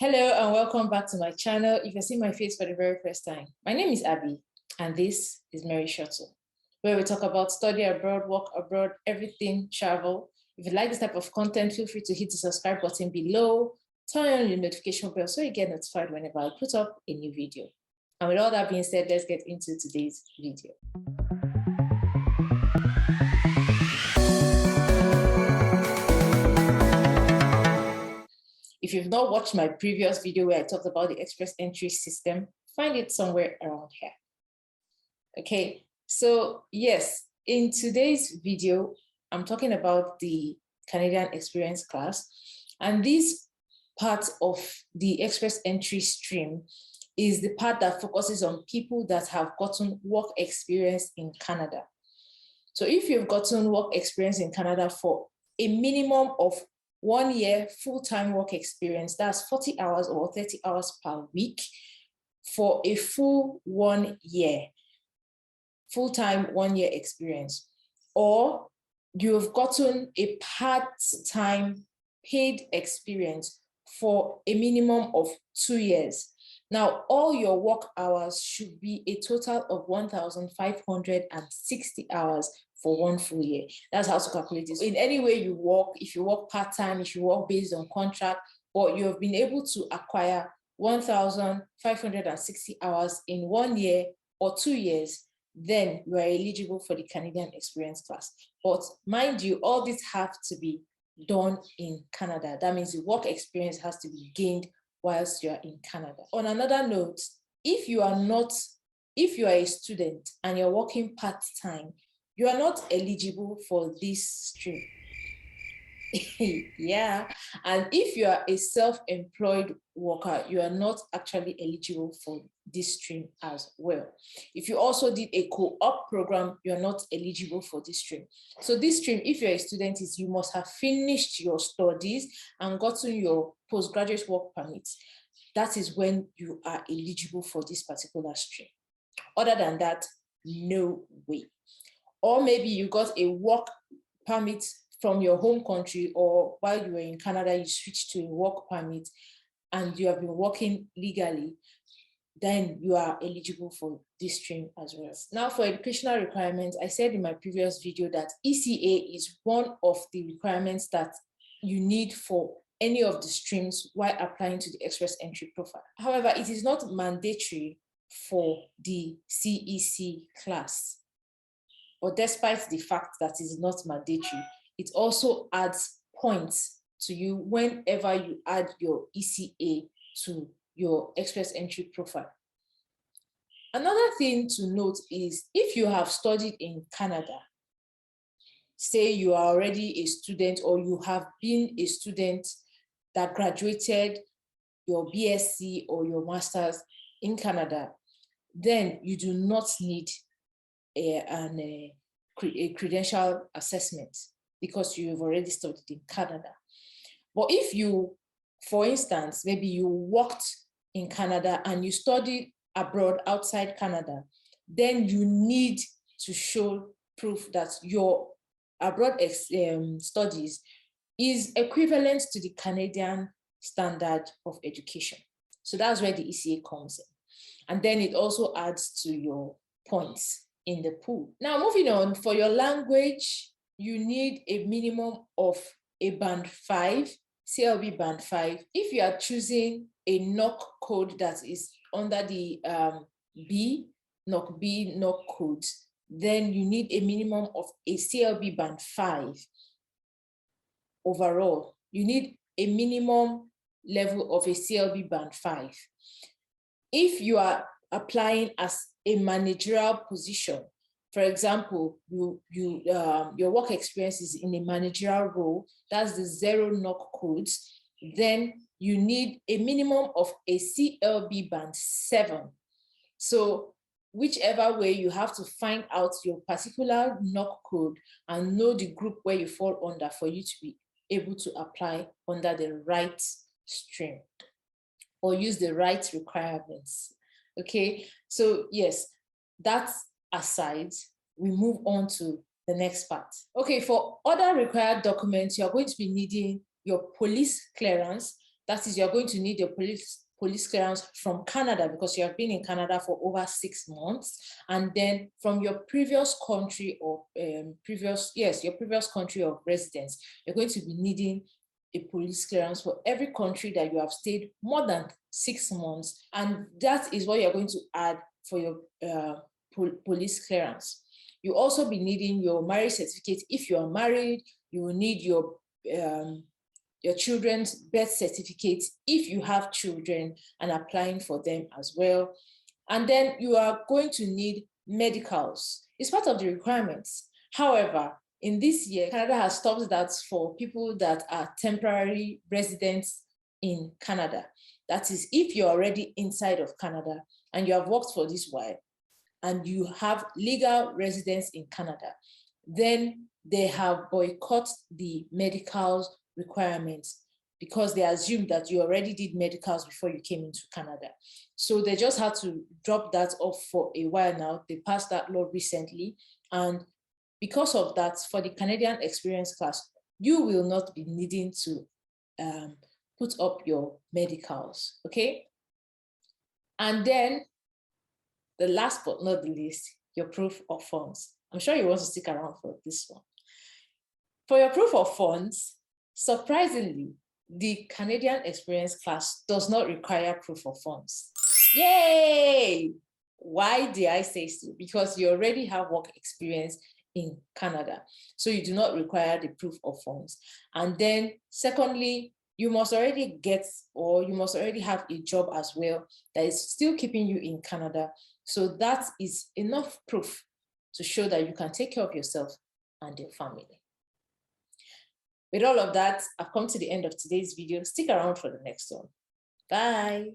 Hello and welcome back to my channel. If you see my face for the very first time, my name is Abby and this is Mary Shuttle, where we talk about study abroad, work abroad, everything travel. If you like this type of content, feel free to hit the subscribe button below, turn on your notification bell so you get notified whenever I put up a new video. And with all that being said, let's get into today's video. If you've not watched my previous video where I talked about the express entry system, find it somewhere around here. Okay, so yes, in today's video, I'm talking about the Canadian Experience class. And this part of the express entry stream is the part that focuses on people that have gotten work experience in Canada. So if you've gotten work experience in Canada for a minimum of 1 year full-time work experience, that's 40 hours or 30 hours per week for a full 1 year, full-time 1 year experience, or you've gotten a part-time paid experience for a minimum of 2 years. Now, all your work hours should be a total of 1,560 hours for 1 full year. That's how to calculate this. In any way you work, if you work part-time, if you work based on contract, but you have been able to acquire 1,560 hours in 1 year or 2 years, then you are eligible for the Canadian Experience class. But mind you, all this have to be done in Canada. That means the work experience has to be gained whilst you are in Canada. On another note, if you are a student and you're working part-time, you are not eligible for this stream. Yeah, and if you are a self-employed worker, you are not actually eligible for this stream as well. If you also did a co-op program, you are not eligible for this stream. So this stream, if you're a student, is you must have finished your studies and gotten your postgraduate work permit. That is when you are eligible for this particular stream. Other than that, no way. Or maybe you got a work permit from your home country, or while you were in Canada, you switched to a work permit and you have been working legally, then you are eligible for this stream as well. Now for educational requirements, I said in my previous video that ECA is one of the requirements that you need for any of the streams while applying to the express entry profile. However, it is not mandatory for the CEC class. But despite the fact that it is not mandatory, it also adds points to you whenever you add your ECA to your express entry profile. Another thing to note is if you have studied in Canada, say you are already a student or you have been a student that graduated your BSc or your master's in Canada, then you do not need a credential assessment because you've already studied in Canada. But if you, for instance, maybe you worked in Canada and you studied abroad outside Canada, then you need to show proof that your abroad studies is equivalent to the Canadian standard of education. So that's where the ECA comes in. And then it also adds to your points in the pool. Now, moving on, for your language, you need a minimum of a band 5, CLB band 5. If you are choosing a NOC code that is under the NOC code, then you need a minimum of a CLB band 5 overall. You need a minimum level of a CLB band 5. If you are applying as a managerial position, for example, your work experience is in a managerial role, that's the 0 NOC codes, then you need a minimum of a CLB band 7. So whichever way, you have to find out your particular NOC code and know the group where you fall under for you to be able to apply under the right stream or use the right requirements. Okay, so yes, that's aside, we move on to the next part. Okay, for other required documents, you're going to be needing your police clearance, That is, you're going to need your police clearance from Canada because you have been in Canada for over 6 months, and then from your previous country or your previous country of residence, you're going to be needing a police clearance for every country that you have stayed more than 6 months, and that is what you're going to add for your police clearance. You also be needing your marriage certificate. If you are married, you will need your children's birth certificate if you have children and applying for them as well. And then you are going to need medicals. It's part of the requirements. However, in this year, Canada has stopped that for people that are temporary residents in Canada. That is, if you're already inside of Canada and you have worked for this while and you have legal residence in Canada, then they have boycotted the medicals requirements because they assume that you already did medicals before you came into Canada. So they just had to drop that off for a while now. They passed that law recently. And because of that, for the Canadian Experience class, you will not be needing to put up your medicals, okay? And then the last but not the least, your proof of funds. I'm sure you want to stick around for this one. For your proof of funds, surprisingly, the Canadian Experience class does not require proof of funds. Yay! Why did I say so? Because you already have work experience in Canada, so you do not require the proof of funds. And then secondly, you must already have a job as well that is still keeping you in Canada. So that is enough proof to show that you can take care of yourself and your family. With all of that, I've come to the end of today's video. Stick around for the next one. Bye.